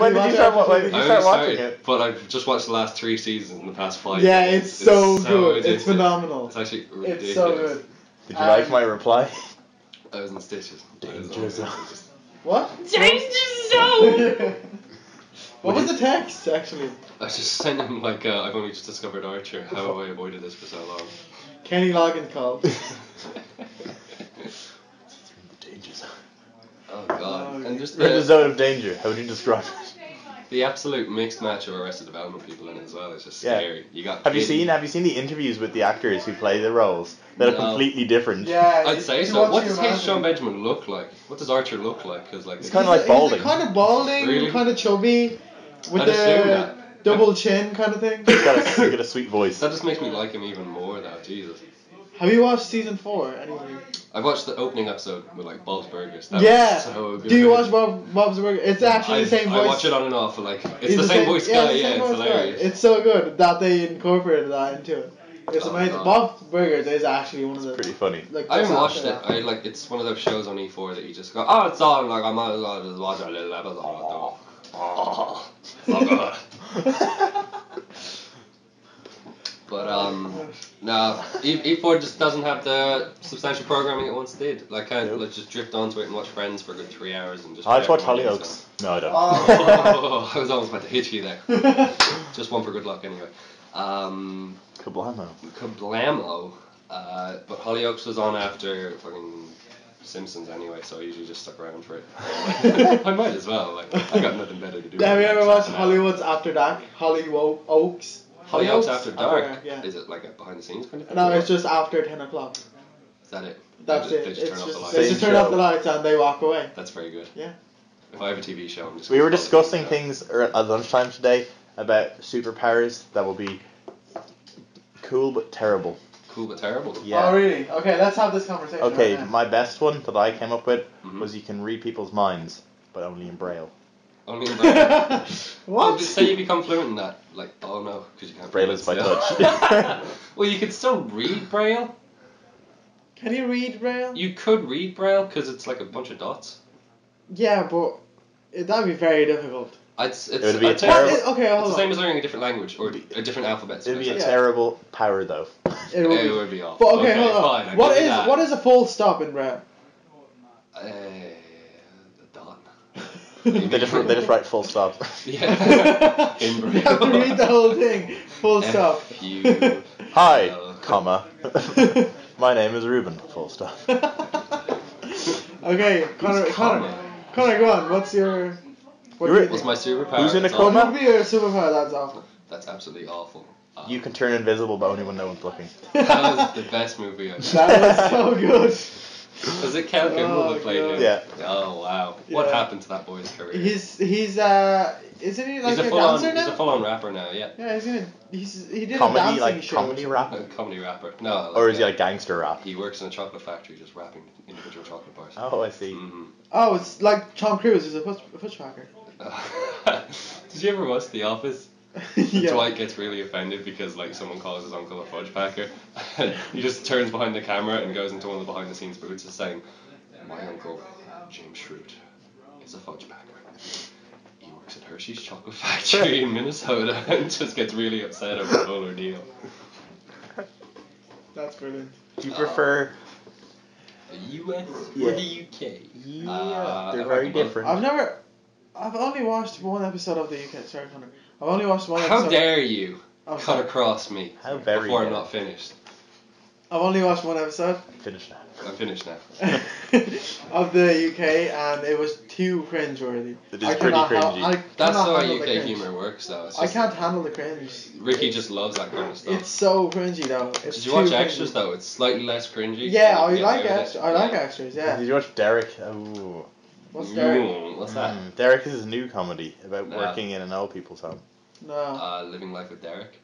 When did you start watching started, it? but I've just watched the last 3 seasons in the past 5. Yeah, it's so good. addictive. It's phenomenal. It's actually ridiculous. It's so good. Did you like my reply? I was in stitches. Danger zone. What? Danger Zone! What was the text, actually? I was just sent him like, I've only just discovered Archer. How have I avoided this for so long? Kenny Loggins called. Danger zone. Oh god. And just We're in the zone of danger. How would you describe it? the absolute mixed match of Arrested Development people in it as well. It's just Yeah. scary. You got. Have you seen the interviews with the actors who play the roles? They're No. completely different. Yeah, I'd say it's so. what What you does imagine. Sean Benjamin look like? What does Archer look like? Because like It's kind of like He's balding. kind of balding, Really? kind of chubby, with I'd assume the that. double chin kind of thing. He's got a sweet voice. that just makes me like him even more now. Jesus. Have you watched season 4? Anyway? I watched the opening episode with like Bob's Burgers. That Yeah. was so good. Do you watch Bob's Burger? It's actually the same voice. I watch it on and off. Like it's He's the same voice guy. the Yeah, same it's voice guy. hilarious. It's so good that they incorporated that into it. It's Oh, amazing. God. Bob's Burgers is actually one of the Pretty funny. like. I haven't best watched it. after I like it's one of those shows on E4 that you just go, oh, it's on. Like I might as well just watch a little episode. Oh, God. But no, E4 just doesn't have the substantial programming it once did. Like I Nope. like just drift onto it and watch Friends for a good 3 hours and just. I just watch forget what it Hollyoaks. No, I don't. Oh. I was almost about to hit you there. that. Just one for good luck anyway. Kablamo. Kablamo. But Hollyoaks was on after fucking Simpsons anyway, so I usually just stuck around for it. I might as well. Like I got nothing better to do. Have you ever than watched chat Hollywood's After Dark? Hollyoaks. Hollyoaks After Dark? Yeah. Is it like a behind the scenes kind of thing? No, or it's just after 10 o'clock. Is that it? That's They it. just It's turn off the lights. They just turn Same off the show. lights and they walk away. That's very good. Yeah. If I have a TV show, I'm just. We were gonna follow discussing the things at lunchtime today about superpowers that will be cool but terrible. Cool but terrible. Yeah. Oh, really? Okay, let's have this conversation. Okay, right now. my best one that I came up with Mhm. was you can read people's minds, but only in Braille. Only in Braille. What? Say you become fluent in that. Like, oh no, because you can't. Braille read is it by still. touch. Well, you could still read Braille. Can you read Braille? You could read Braille because it's like a bunch of dots. Yeah, but that'd be very difficult. It's It would be a I'd say terrible- it's Okay, the hold same on. as learning a different language or a different alphabet. It'd be a Yeah. terrible power though. It would It be. would be awful. But okay, hold on. Fine, I What give you is that. what is a full stop in Braille? The dot. They just write full stop. Yeah. In You Braille. have to read the whole thing. Full stop. F-U. Hi, L. comma. My name is Ruben. Full stop. Okay, Connor, go on. What's your? What do You're- you What's think? my superpower? Who's in a It's awful. coma? What would be your superpower? That's awful. That's absolutely awful. You can turn invisible, but only when no one's looking. That was the best movie I've seen. That was so good. Was it Cal Kimball Oh, that played God. him? Yeah. Oh wow. What Yeah. happened to that boy's career? Isn't he like He's a full-on. dancer now? He's a full-on rapper now. Yeah. Yeah, he did Comedy, a dancing like show. comedy rap, A comedy rapper. No. or is he uh, like gangster rap? He works in a chocolate factory, just rapping individual chocolate bars. Oh, I see. Mm-hmm. Oh, it's like Tom Cruise is a foot tracker. Did you ever watch The Office? Yeah. Dwight gets really offended because like someone calls his uncle a fudge packer. And he just turns behind the camera and goes into one of the behind the scenes booths and saying, "My uncle, James Schrute, is a fudge packer. He works at Hershey's Chocolate Factory in Minnesota," and just gets really upset over the whole ordeal. That's brilliant. Do you prefer? The US Yeah. or the UK? Yeah, they're I very reckon both. different. I've only watched one episode of the UK. Sorry, Connor. I've only watched one How episode. dare you I'm cut sorry. across me How very before I'm dare. not finished? I've only watched one episode Finish now. I'm finished now. of the UK, and it was too cringe-worthy. It is I pretty cannot cringy. That's cannot the way handle the UK cringe. humour works, though. It's I just, can't handle the cringe. Ricky just loves that kind of stuff. It's so cringy though. It's Did you watch too Extras cringy. though? It's slightly less cringy. Yeah, so I you can like get away with extras. it. I like extras. Yeah. Did you watch Derek? Oh. What's there? What's that? Derek is his new comedy about Yeah. working in an old people's home. No. Living Life with Derek.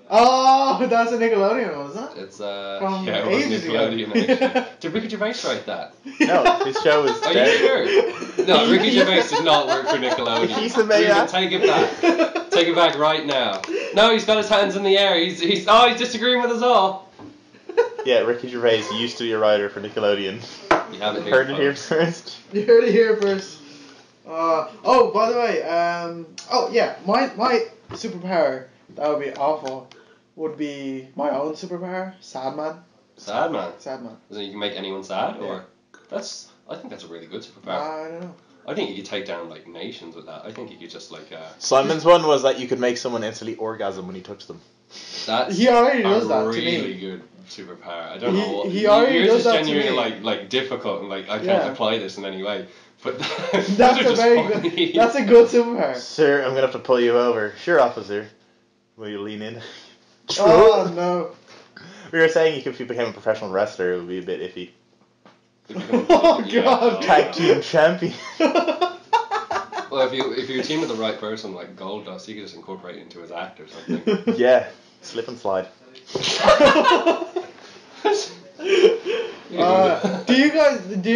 Oh, that's a Nickelodeon one, isn't it? It's From yeah, it was ages ago. Nickelodeon actually. Did Ricky Gervais write that? No, his show is Are you Derek. sure? No, Ricky Gervais did not work for Nickelodeon. He's the main Ruben, actor. take it back. Take it back right now. No, he's got his hands in the air. He's disagreeing with us all. Yeah, Ricky Gervais used to be a writer for Nickelodeon. You have it here. Heard it here folks. first. You heard it here first. Oh Oh, by the way, oh yeah, my superpower that would be awful would be my own superpower, sad man. Sad man. Sad man. So you can make anyone sad, Yeah. or I think that's a really good superpower. I don't know. I think you could take down like nations with that. I think you could just like Simon's one was that you could make someone instantly orgasm when you touch them. that's He already a does that to really me. good superpower. I don't He- know what he already yours does is that to genuinely me. like difficult and like I can't Yeah. apply this in any way. But That's those are a just very funny. good. That's a good superpower. Sir, I'm gonna have to pull you over. Sure, officer. Will you lean in? Oh no. We were saying if you became a professional wrestler, it would be a bit iffy. Oh, God. Tag team champion. Well, if you team with the right person like Goldust, you could just incorporate it into his act or something. Yeah, slip and slide. Do you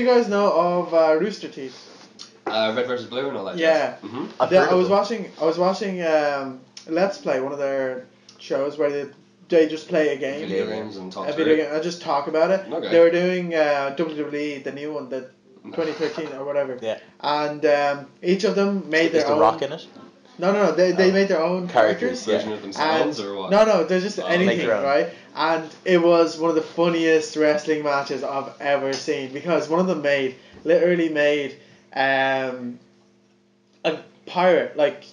guys know of Rooster Teeth? Red versus Blue and all that. Yeah. Mm-hmm. I've Yeah, heard I of was them. watching Let's Play, one of their shows where they just play a game. Video games and talk A through video it. game. I just talk about it. Okay. They were doing WWE, the new one, the 2013 or whatever. Yeah. And each of them made Is their The own. Rock in it? No, they Oh. made their own Characters, characters. yeah. Version of themselves And or what? no, they're just Oh, make anything, their own. right? And it was one of the funniest wrestling matches I've ever seen because one of them literally made a pirate, like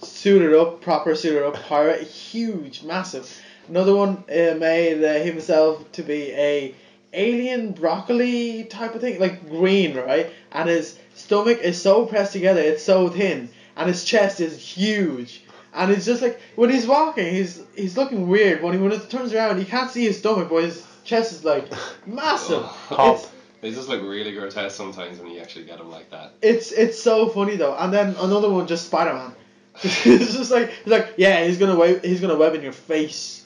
proper suited up pirate, huge, massive. Another one made himself to be a alien broccoli type of thing, like green, right? And his stomach is so pressed together, it's so thin, and his chest is huge. And it's just like when he's walking, he's looking weird. When he turns around, you can't see his stomach, but his chest is like massive. Pop. It's, They just look really grotesque sometimes when you actually get them like that. it's so funny though. And then another one, just Spider-Man. It's just like yeah, he's gonna web in your face.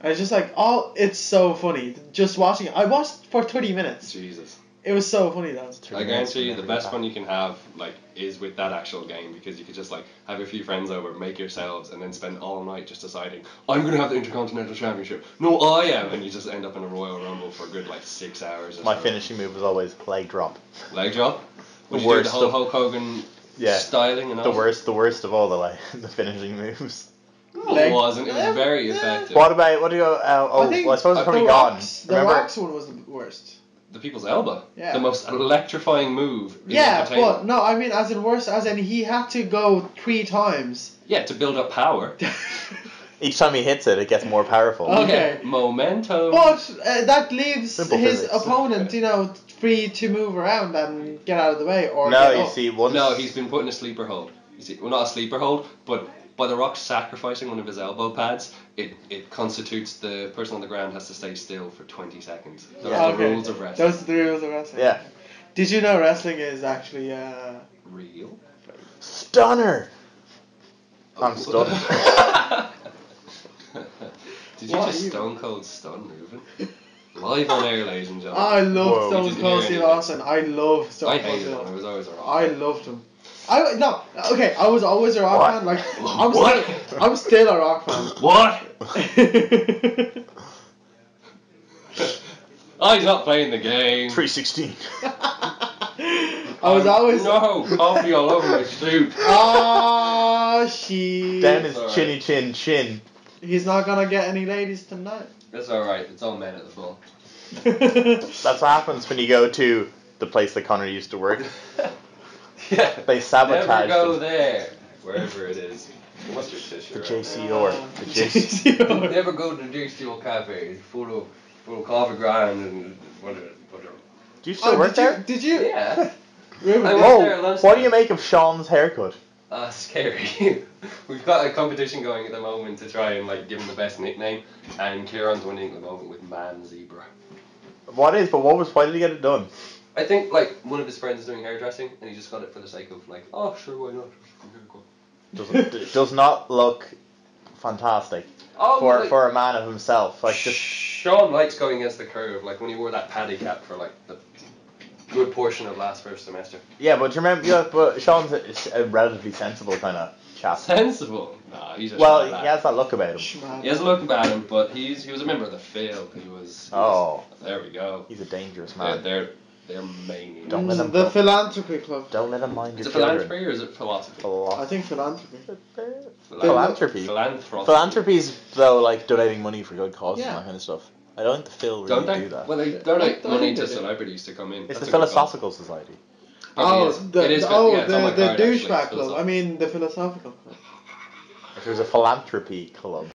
And it's just like it's so funny. Just watching it. I watched for 20 minutes. Jesus. It was so funny though. I guarantee you the best fun you can have like is with that actual game because you could just like have a few friends over, make yourselves, and then spend all night just deciding I'm gonna have the Intercontinental Championship. No, I am, and you just end up in a Royal Rumble for a good like 6 hours. Or My so. finishing move was always leg drop. Leg drop. The Would you do worst the whole of- Hulk Hogan Yeah. styling and all? The worst of all the finishing moves. No, it wasn't. It was very effective. What do you go? I suppose it's probably gone. The Remember? Rocks one was the worst. The People's Elbow. Yeah. The most electrifying move in Yeah, entertainment. but no, I mean as in worse, as in he had to go 3 times. Yeah, to build up power. Each time he hits it, it gets more powerful. Oh. Okay. Yeah, momentum. But that leaves Simple his physics. opponent, free to move around and get out of the way or No, get you up. see, once No, he's been put in a sleeper hold. You see, well, not a sleeper hold, but by The Rock sacrificing one of his elbow pads, it constitutes the person on the ground has to stay still for 20 seconds. Those are the Okay. rules of wrestling. Those are the rules of wrestling. Yeah. Did you know wrestling is actually Real? Stunner. I'm stunned. Did you What just are you- stone cold stun moving? Live on air, ladies and gentlemen. I love Whoa. You Stone didn't Cold hear Steve anything. Austin. I love I Stone Cold hated Steve him. I Austin. was always a rock. I loved him. I was always a rock What? fan. Like What? I'm still a rock fan. What? Oh, he's not playing the game. 316. I was always No, coffee all over my suit. she. Down his Alright. chinny chin chin. He's not gonna get any ladies tonight. That's alright, it's all men at the ball. That's what happens when you go to the place that Connor used to work. Yeah. They sabotage Never go them. there. Wherever it is. What's your tissue? The right? JCR. The JC. Never go to the JCO cafe. It's full of coffee grind and whatever. Do you still work there? Did you? Yeah. Ruben, I did- work there at Whoa! lunchtime. What do you make of Sean's haircut? Scary. We've got a competition going at the moment to try and like give him the best nickname, and Kieran's winning at the moment with Man Zebra. Why did he get it done? I think like one of his friends is doing hairdressing, and he just got it for the sake of like, oh sure, why not? It does not look fantastic Oh, for a man of himself. Like just Sean likes going against the curve, like when he wore that paddy cap for like the good portion of first semester. yeah, but you remember? Yeah, but Sean's a relatively sensible kind of chap. Sensible. Nah, he's a Well, shot he lad. has that look about him. Schmad. He has a look about him, but he was a member of the Phil. He was. Oh. There we go. He's a dangerous Yeah, man. They're mainly. Don't let them The put- Philanthropy Club. Don't let them mind Is your it children. philanthropy or is it philosophy? I think philanthropy. Philanthropy. Philanthropy. Philanthropy's though like donating money for good causes Yeah. and that kind of stuff. I don't think the Phil Don't really they? do that. Well, they donate I money think to they do. celebrities to come in. It's That's the a good cause. Philosophical Society. Probably Oh, is. the It is good. oh Yeah, it's on my the card, actually. douchebag It's club. I mean the philosophical club. If there's a philanthropy club.